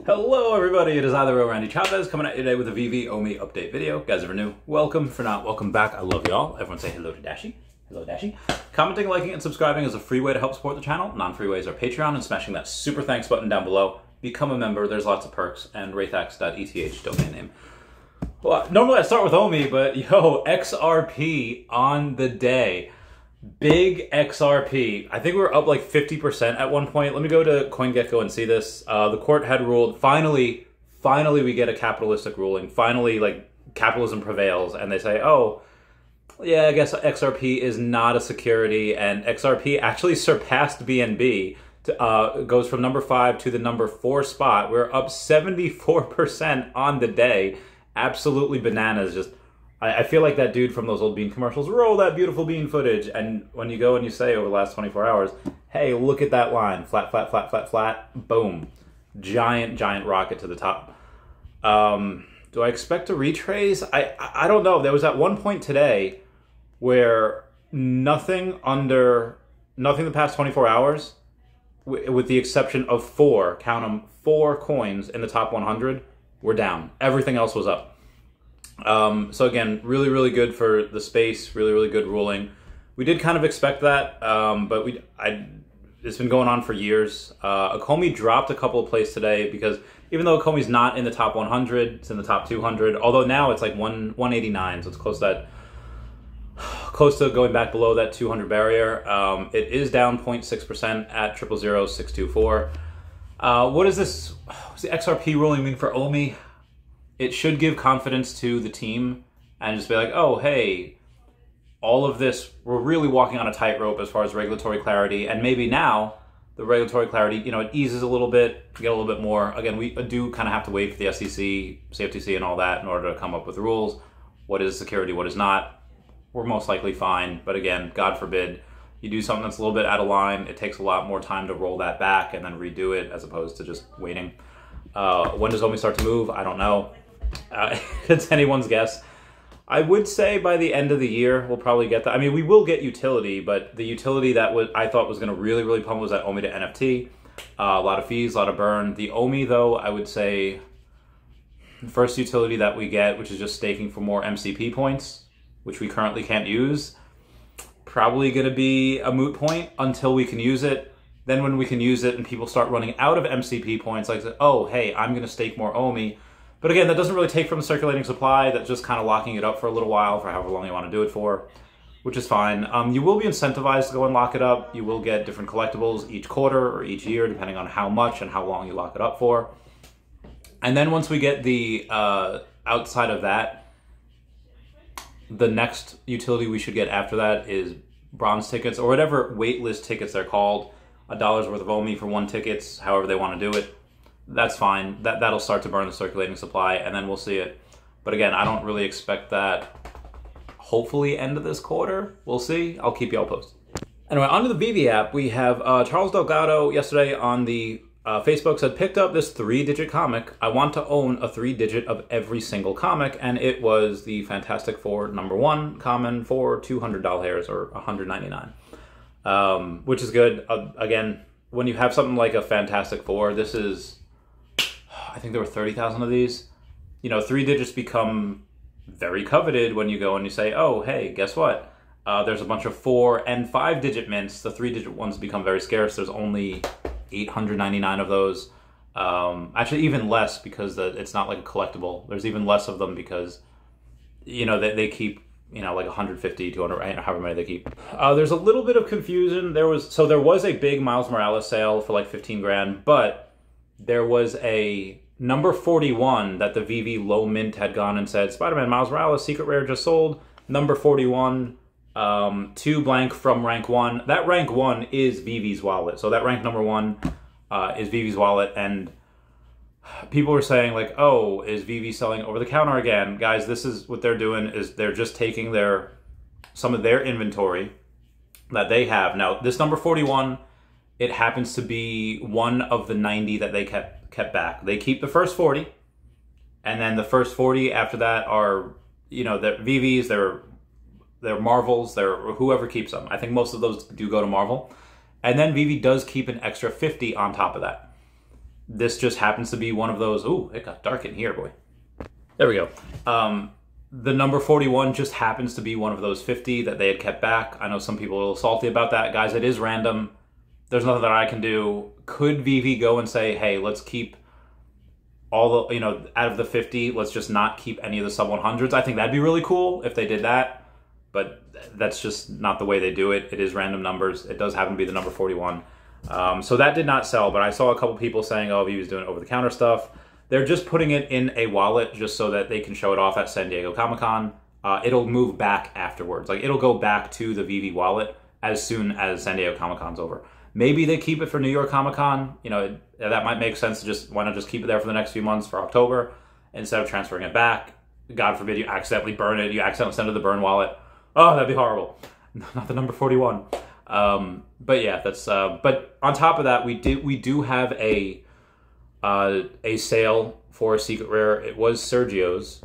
Hello everybody, it is either or Randy Chavez coming at you today with a Veve OMI update video. Guys, if you're new, welcome. For not, welcome back. I love y'all. Everyone say hello to Dashi. Hello Dashi. Commenting, liking, and subscribing is a free way to help support the channel. Non-free ways are Patreon and smashing that super thanks button down below. Become a member, there's lots of perks, and wraithax.eth domain name. Well, normally I start with OMI, but yo, XRP on the day. Big XRP. I think we were up like 50% at one point. Let me go to CoinGecko and see this. The court had ruled, finally we get a capitalistic ruling. Finally, like, capitalism prevails, and they say, oh, yeah, I guess XRP is not a security, and XRP actually surpassed BNB. Goes from number 5 to the number 4 spot. We're up 74% on the day. Absolutely bananas. Just, I feel like that dude from those old bean commercials, roll that beautiful bean footage. And when you go and you say over the last 24 hours, hey, look at that line. Flat, flat, flat, flat, flat. Boom. Giant, giant rocket to the top. Do I expect a retrace? I don't know. There was at one point today where nothing the past 24 hours, with the exception of 4, count them, 4 coins in the top 100 were down. Everything else was up. So again, really, really good for the space, really, really good ruling. We did kind of expect that, but it's been going on for years. Okomi dropped a couple of plays today because even though Okomi's not in the top 100, it's in the top 200, although now it's like 189, so it's close to going back below that 200 barrier. It is down 0.6% at 000624. What does this, what's the XRP ruling mean for OMI? It should give confidence to the team and just be like, oh, hey, all of this, we're really walking on a tightrope as far as regulatory clarity. And maybe now the regulatory clarity, you know, it eases a little bit, get a little bit more. Again, we do kind of have to wait for the SEC, CFTC and all that in order to come up with rules. What is security, what is not? We're most likely fine. But again, God forbid, you do something that's a little bit out of line. It takes a lot more time to roll that back and then redo it as opposed to just waiting. When does OMI start to move? I don't know. It's anyone's guess. I would say by the end of the year, we'll probably get that. I mean, we will get utility, but the utility that I thought was going to really, really pump was that OMI to NFT. A lot of fees, a lot of burn. The OMI, though, I would say the first utility that we get, which is just staking for more MCP points, which we currently can't use, probably going to be a moot point until we can use it. Then when we can use it and people start running out of MCP points, like, oh, hey, I'm going to stake more OMI. But again, that doesn't really take from the circulating supply. That's just kind of locking it up for a little while, for however long you want to do it for, which is fine. You will be incentivized to go and lock it up. You will get different collectibles each quarter or each year, depending on how much and how long you lock it up for. And then once we get the, outside of that, the next utility we should get after that is bronze tickets, or whatever waitlist tickets they're called. $1 worth of OMI for 1 tickets, however they want to do it. That's fine. That'll start to burn the circulating supply, and then we'll see it. But again, I don't really expect that. Hopefully end of this quarter. We'll see. I'll keep y'all posted. Anyway, onto the Veve app. We have Charles Delgado yesterday on the Facebook said, picked up this 3-digit comic. I want to own a 3-digit of every single comic, and it was the Fantastic Four #1 common for $200 or $199, which is good. Again, when you have something like a Fantastic Four, this is, I think there were 30,000 of these. You know, 3 digits become very coveted when you go and you say, oh, hey, guess what? There's a bunch of 4 and 5-digit mints. The 3-digit ones become very scarce. There's only 899 of those. Actually, even less because it's not like a collectible. There's even less of them because, you know, they keep, you know, like 150, 200, however many they keep. There's a little bit of confusion. There was a big Miles Morales sale for like 15 grand, but there was a number 41 that the Veve low mint had gone and said, SpiderMan Miles Morales secret rare just sold. Number 41, 2 blank from rank 1. That rank 1 is Veve's wallet. So that rank number 1 is Veve's wallet. And people were saying like, oh, is Veve selling over the counter again? Guys, this is what they're doing, is they're just taking some of their inventory that they have. Now, this number 41, it happens to be one of the 90 that they kept back. They keep the first 40, and then the first 40 after that are, you know, they're Veve's, they're Marvels, they're whoever keeps them. I think most of those do go to Marvel. And then Veve does keep an extra 50 on top of that. this just happens to be one of those. Ooh, it got dark in here, boy. There we go. The number 41 just happens to be one of those 50 that they had kept back. I know some people are a little salty about that. Guys, it is random. There's nothing that I can do. Could Veve go and say, hey, let's keep all the, out of the 50, let's just not keep any of the sub 100s? I think that'd be really cool if they did that, but that's just not the way they do it. It is random numbers. It does happen to be the number 41. So that did not sell, but I saw a couple people saying, oh, Veve's doing over-the-counter stuff. They're just putting it in a wallet just so that they can show it off at San Diego Comic-Con. It'll move back afterwards. Like, it'll go back to the Veve wallet as soon as San Diego Comic-Con's over. Maybe they keep it for New York Comic-Con. That might make sense to why not just keep it there for the next few months for October instead of transferring it back. God forbid you accidentally burn it. You accidentally send it to the burn wallet. Oh, that'd be horrible. Not the number 41. But yeah, that's, but on top of that, we do have a sale for a secret rare. It was Sergio's.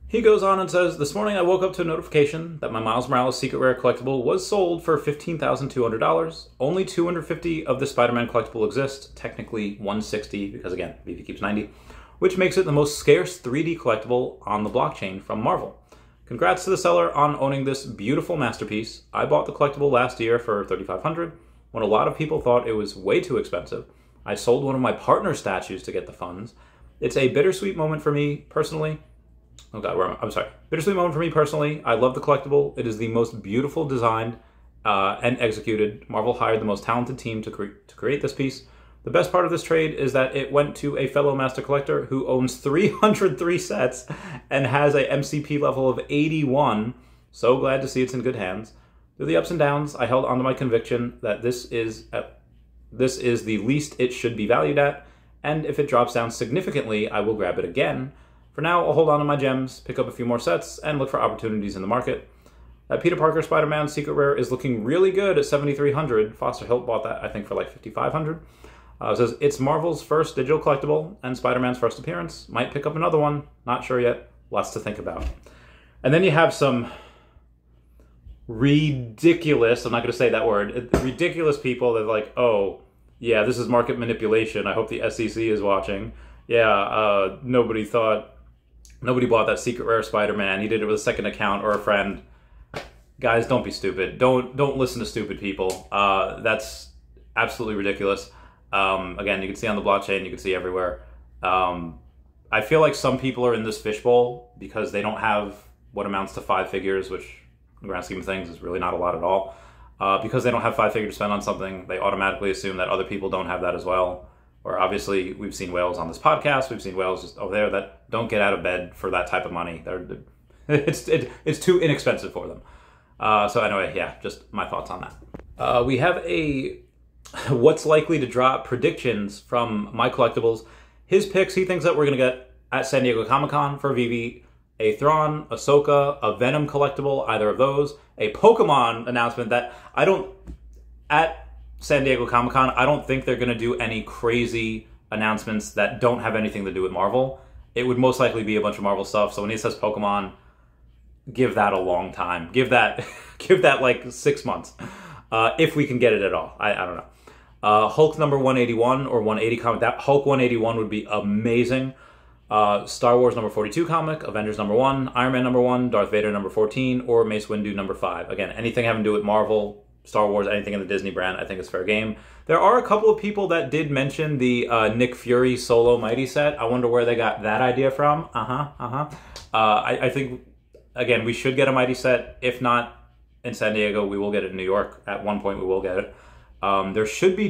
He goes on and says, this morning I woke up to a notification that my Miles Morales secret rare collectible was sold for $15,200. Only 250 of the Spider-Man collectible exist, technically 160, because again, Veve keeps 90, which makes it the most scarce 3D collectible on the blockchain from Marvel. Congrats to the seller on owning this beautiful masterpiece. I bought the collectible last year for $3,500 when a lot of people thought it was way too expensive. I sold one of my partner statues to get the funds. It's a bittersweet moment for me personally. Oh God, I'm sorry. Bittersweet moment for me personally. I love the collectible. It is the most beautiful designed and executed. Marvel hired the most talented team to create this piece. The best part of this trade is that it went to a fellow master collector who owns 303 sets and has a MCP level of 81. So glad to see it's in good hands. Through the ups and downs, I held onto my conviction that this is the least it should be valued at, and if it drops down significantly, I will grab it again. For now, I'll hold on to my gems, pick up a few more sets, and look for opportunities in the market. That Peter Parker Spider-Man secret rare is looking really good at $7,300. Foster Hilt bought that, I think, for like $5,500. It says, it's Marvel's first digital collectible and Spider-Man's first appearance. Might pick up another one. Not sure yet. Lots to think about. And then you have some ridiculous, I'm not going to say that word, ridiculous people that are like, oh, yeah, this is market manipulation. I hope the SEC is watching. Yeah, nobody bought that secret rare Spider-Man. He did it with a second account or a friend. Guys, don't be stupid. Don't listen to stupid people. That's absolutely ridiculous. Again, you can see on the blockchain, you can see everywhere. I feel like some people are in this fishbowl because they don't have what amounts to 5 figures, which in the grand scheme of things is really not a lot at all. Because they don't have 5 figures to spend on something, they automatically assume that other people don't have that as well. Or obviously, we've seen whales on this podcast, we've seen whales just over there that don't get out of bed for that type of money. It's too inexpensive for them. So anyway, yeah, just my thoughts on that. We have a what's likely to drop predictions from My Collectibles. His picks, he thinks that we're going to get at San Diego Comic-Con for Veve, a Thrawn, Ahsoka, a Venom collectible, either of those, a Pokemon announcement that at San Diego Comic-Con, I don't think they're going to do any crazy announcements that don't have anything to do with Marvel. It would most likely be a bunch of Marvel stuff. So when he says Pokemon, give that a long time. Give that like 6 months. If we can get it at all. I don't know. Hulk number 181 or 180 comic. That Hulk 181 would be amazing. Star Wars number 42 comic, Avengers number 1, Iron Man number 1, Darth Vader number 14, or Mace Windu number 5. Again, anything having to do with Marvel, Star Wars, anything in the Disney brand, I think is fair game. There are a couple of people that did mention the Nick Fury solo Mighty set. I wonder where they got that idea from. I think, again, we should get a Mighty set. If not in San Diego, we will get it in New York. At one point, we will get it. There should be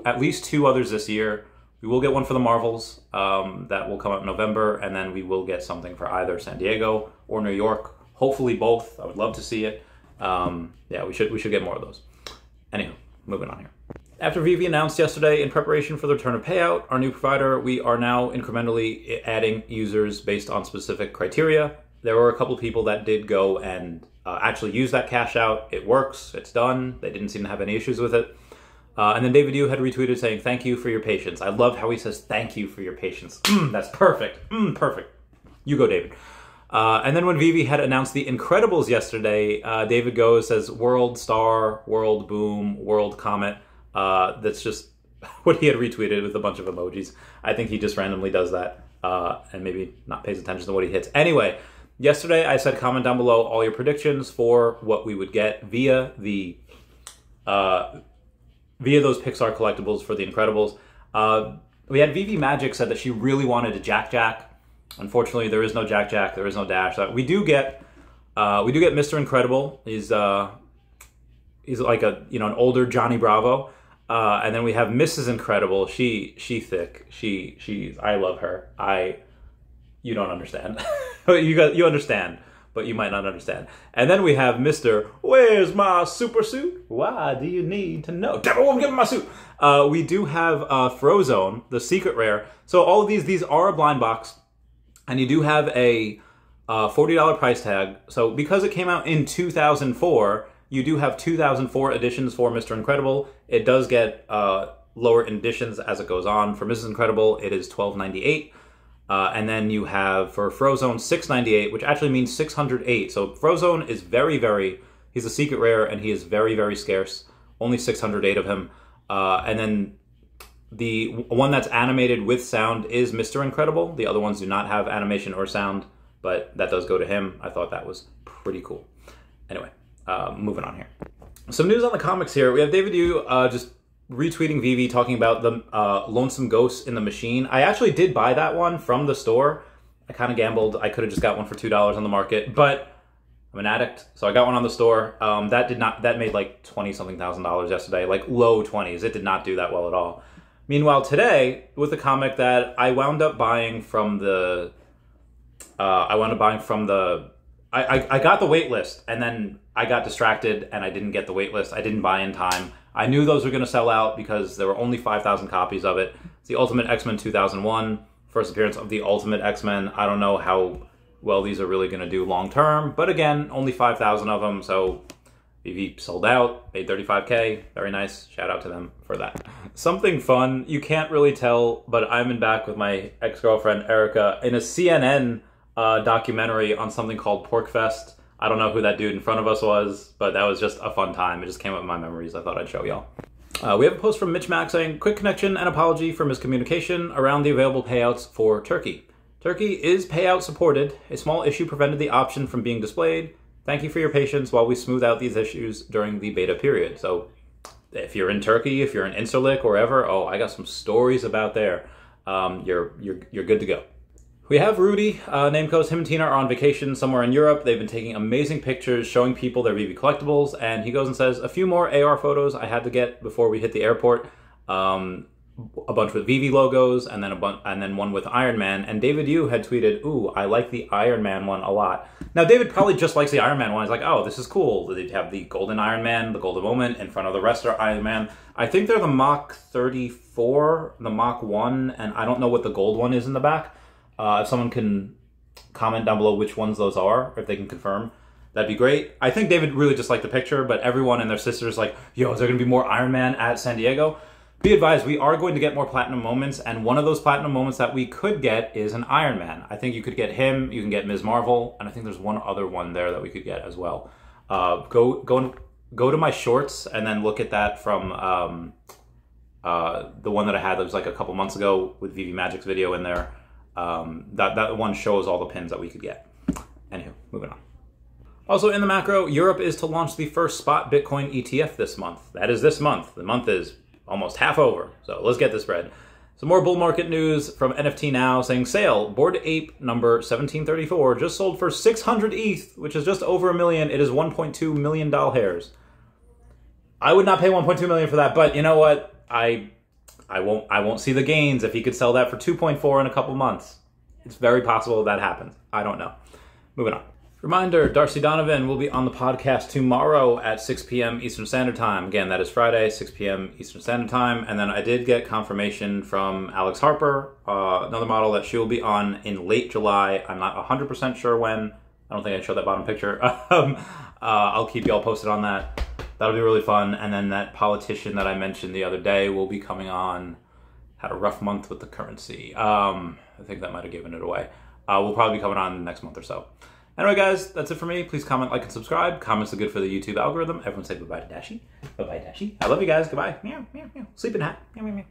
at least two others this year. We will get one for the Marvels that will come out in November, and then we will get something for either San Diego or New York. Hopefully both. I would love to see it. Yeah, we should get more of those. Anywho, moving on here. After Veve announced yesterday, in preparation for the return of payout, our new provider, we are now incrementally adding users based on specific criteria. There were a couple of people that did go and actually use that cash out. It works. It's done. They didn't seem to have any issues with it. And then David Yu had retweeted saying, "Thank you for your patience." I loved how he says, "Thank you for your patience." That's perfect. Perfect. You go, David. And then when Veve had announced the Incredibles yesterday, David says, "World Star, World Boom, World Comet." That's just what he had retweeted with a bunch of emojis. I think he just randomly does that and maybe not pays attention to what he hits. Anyway, yesterday I said comment down below all your predictions for what we would get via the via those Pixar collectibles for The Incredibles. We had Veve Magic said that she really wanted a Jack. Unfortunately, there is no Jack. There is no Dash. We do get Mr. Incredible. He's like an older Johnny Bravo. And then we have Mrs. Incredible. She thick. She's I love her. You don't understand. you understand, but you might not understand. And then we have Mr. Where's my super suit? Why do you need to know? Devil won't give me my suit. We do have Frozone, the secret rare. So all of these are a blind box, and you do have a $40 price tag. So because it came out in 2004, you do have 2004 editions for Mr. Incredible. It does get lower editions as it goes on. For Mrs. Incredible, it is $12.98. And then you have for Frozone $6.98, which actually means 608. So Frozone is he's a secret rare, and he is very, very scarce. Only 608 of him. And then the one that's animated with sound is Mr. Incredible. The other ones do not have animation or sound, but that does go to him. I thought that was pretty cool. Anyway, moving on here. Some news on the comics here. We have David Yu just retweeting Veve talking about the Lonesome Ghost in the Machine. I actually did buy that one from the store. I kind of gambled. I could have just got one for $2 on the market, but I'm an addict, so I got one on the store. That made like 20-something thousand dollars yesterday, like low 20s. It did not do that well at all. Meanwhile, today, with the comic that I wound up buying from the, I got the wait list, and then I got distracted and I didn't get the wait list. I didn't buy in time. I knew those were going to sell out because there were only 5,000 copies of it. It's the Ultimate X-Men 2001, first appearance of the Ultimate X-Men. I don't know how well these are really going to do long term, but again, only 5,000 of them, so Veve sold out, made 35K. Very nice. Shout out to them for that. Something fun, you can't really tell, but I'm back with my ex-girlfriend Erica in a CNN documentary on something called Porkfest. I don't know who that dude in front of us was, but that was just a fun time. It just came up in my memories. I thought I'd show y'all. We have a post from Mitch Mack saying, quick connection and apology for miscommunication around the available payouts for Turkey. Turkey is payout supported. A small issue prevented the option from being displayed. Thank you for your patience while we smooth out these issues during the beta period. So if you're in Turkey, if you're in Incirlik or wherever, oh, I got some stories about there. You're good to go. We have Rudy, Namco's, him and Tina are on vacation somewhere in Europe. They've been taking amazing pictures, showing people their Veve collectibles, and he goes and says, a few more AR photos I had to get before we hit the airport. A bunch with Veve logos, and then one with Iron Man. And David Yu had tweeted, ooh, I like the Iron Man one a lot. Now, David probably just likes the Iron Man one. He's like, oh, this is cool. They have the golden Iron Man, the golden moment in front of the rest are Iron Man. I think they're the Mach 34, the Mach 1, and I don't know what the gold one is in the back. If someone can comment down below which ones those are, or if they can confirm, that'd be great. I think David really just liked the picture, but everyone and their sisters like, yo, is there going to be more Iron Man at San Diego? Be advised, we are going to get more platinum moments, and one of those platinum moments that we could get is an Iron Man. I think you could get him, you can get Ms. Marvel, and I think there's one other one there that we could get as well. Go to my shorts and then look at that from the one that I had that was like a couple months ago with Veve Magic's video in there. That one shows all the pins that we could get. Anywho, moving on. Also in the macro, Europe is to launch the first spot Bitcoin ETF this month. That is this month. The month is almost half over, so let's get this spread. Some more bull market news from NFT Now saying sale, Bored Ape number 1734 just sold for 600 ETH, which is just over $1 million. It is $1.2 million hairs. I would not pay $1.2 million for that, but you know what? I won't see the gains if he could sell that for 2.4 in a couple months. It's very possible that happens. I don't know. Moving on. Reminder, Darcy Donovan will be on the podcast tomorrow at 6 p.m. Eastern Standard Time. Again, that is Friday, 6 p.m. Eastern Standard Time. And then I did get confirmation from Alex Harper, another model, that she will be on in late July. I'm not 100% sure when. I don't think I showed that bottom picture. I'll keep y'all posted on that. That'll be really fun. And then that politician that I mentioned the other day will be coming on. Had a rough month with the currency. I think that might have given it away. We'll probably be coming on next month or so. Anyway, guys, that's it for me. Please comment, like, and subscribe. Comments are good for the YouTube algorithm. Everyone say bye-bye to Dashi. Bye-bye, Dashi. I love you guys. Goodbye. Meow, meow, meow. Sleeping hat. Meow, meow, meow.